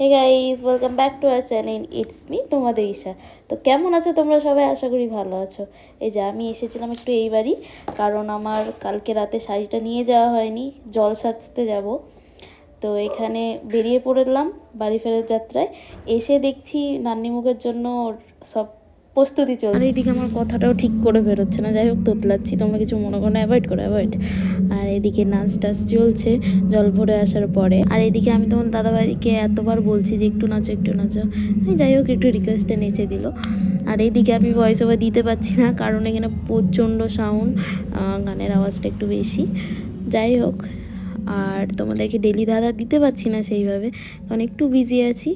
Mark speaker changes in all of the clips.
Speaker 1: Hey guys, welcome back to our channel. It's me তোমাদের ঈশা। তো কেমন আছো তোমরা সবাই? আশা করি ভালো আছো। এই যে আমি এসেছিলাম একটু এই বাড়ি, কারণ আমার কালকে রাতে শাড়িটা নিয়ে যাওয়া হয়নি, জল সাজতে যাব। তো এখানে বেরিয়ে পড়লাম বাড়ি ফেরার যাত্রায়। এসে দেখছি নান্নিমুখের জন্য সব প্রস্তুতি চলছে। আর এইদিকে আমার কথাটাও ঠিক করে বেরোচ্ছে না, যাই হোক তোতলাচ্ছি, তোমরা কিছু মনে করো না, অ্যাভয়েড। আর এদিকে নাচ টাচ চলছে জল ভরে আসার পরে। আর এদিকে আমি তোমার দাদাভাইকে এতবার বলছি যে একটু নাচো যাই হোক একটু রিকোয়েস্টে নেচে দিল। আর এইদিকে আমি ভয়েস ওভার দিতে পারছি না, কারণ এখানে প্রচণ্ড সাউন্ড, গানের আওয়াজটা একটু বেশি। যাই হোক, আর তোমাদেরকে ডেলি দাদা দিতে পারছি না সেইভাবে, কারণ একটু বিজি আছি,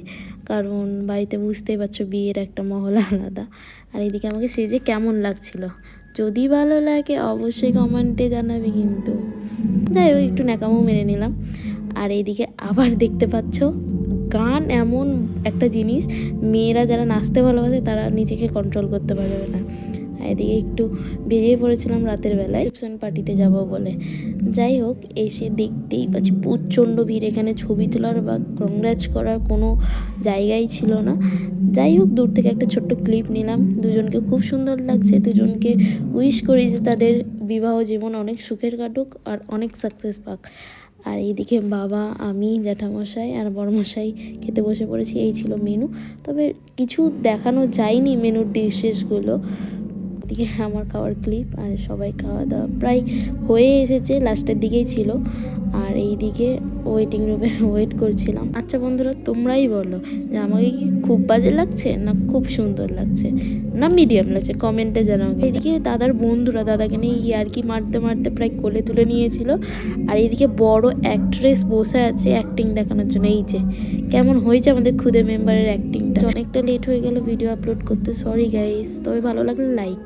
Speaker 1: কারণ বাড়িতে বুঝতেই পারছো বিয়ের একটা মহল আলাদা। আর এদিকে আমাকে সেজে কেমন লাগছিল, যদি ভালো লাগে অবশ্যই কমেন্টে জানাবে কিন্তু। যাই হোক একটু ন্যাকামো মেনে নিলাম। আর এইদিকে আবার দেখতে পাচ্ছ গান এমন একটা জিনিস, মেয়েরা যারা নাচতে ভালোবাসে তারা নিজেকে কন্ট্রোল করতে পারবে না। এদিকে একটু বেরিয়ে পড়েছিলাম রাতের বেলায় রিসেপশন পার্টিতে যাব বলে। যাই হোক এসে দেখতেই পাচ্ছি প্রচণ্ড ভিড়, এখানে ছবি তোলার বা কংগ্রাচ করার কোনো জায়গাই ছিল না। যাই হোক দূর থেকে একটা ছোট্ট ক্লিপ নিলাম, দুজনকে খুব সুন্দর লাগছে, দুজনকে উইশ করি যে তাদের বিবাহ জীবন অনেক সুখের কাটুক আর অনেক সাকসেস পাক। আর এইদিকে বাবা, আমি, জ্যাঠামশাই আর বড়মশাই খেতে বসে পড়েছি। এই ছিল মেনু, তবে কিছু দেখানো যায়নি মেনুর ডিশেসগুলো। এদিকে আমার খাওয়ার ক্লিপ, আর সবাই খাওয়া দাওয়া প্রায় হয়ে এসেছে, লাস্টের দিকেই ছিল। আর এইদিকে ওয়েটিং রুমে ওয়েট করছিলাম। আচ্ছা বন্ধুরা, তোমরাই বলো যে আমাকে কি খুব বাজে লাগছে, না খুব সুন্দর লাগছে, না মিডিয়াম লাগছে, কমেন্টে জানাও। এদিকে দাদার বন্ধুরা দাদাকে নিয়ে ইয়ার্কি মারতে মারতে প্রায় কোলে তুলে নিয়েছিল। আর এইদিকে বড় অ্যাক্ট্রেস বসে আছে অ্যাক্টিং দেখানোর জন্য। এই যে কেমন হয়েছে আমাদের খুদে মেম্বারের অ্যাক্টিংটা। অনেকটা লেট হয়ে গেল ভিডিও আপলোড করতে, সরি গাইস, তবে ভালো লাগলে লাইক।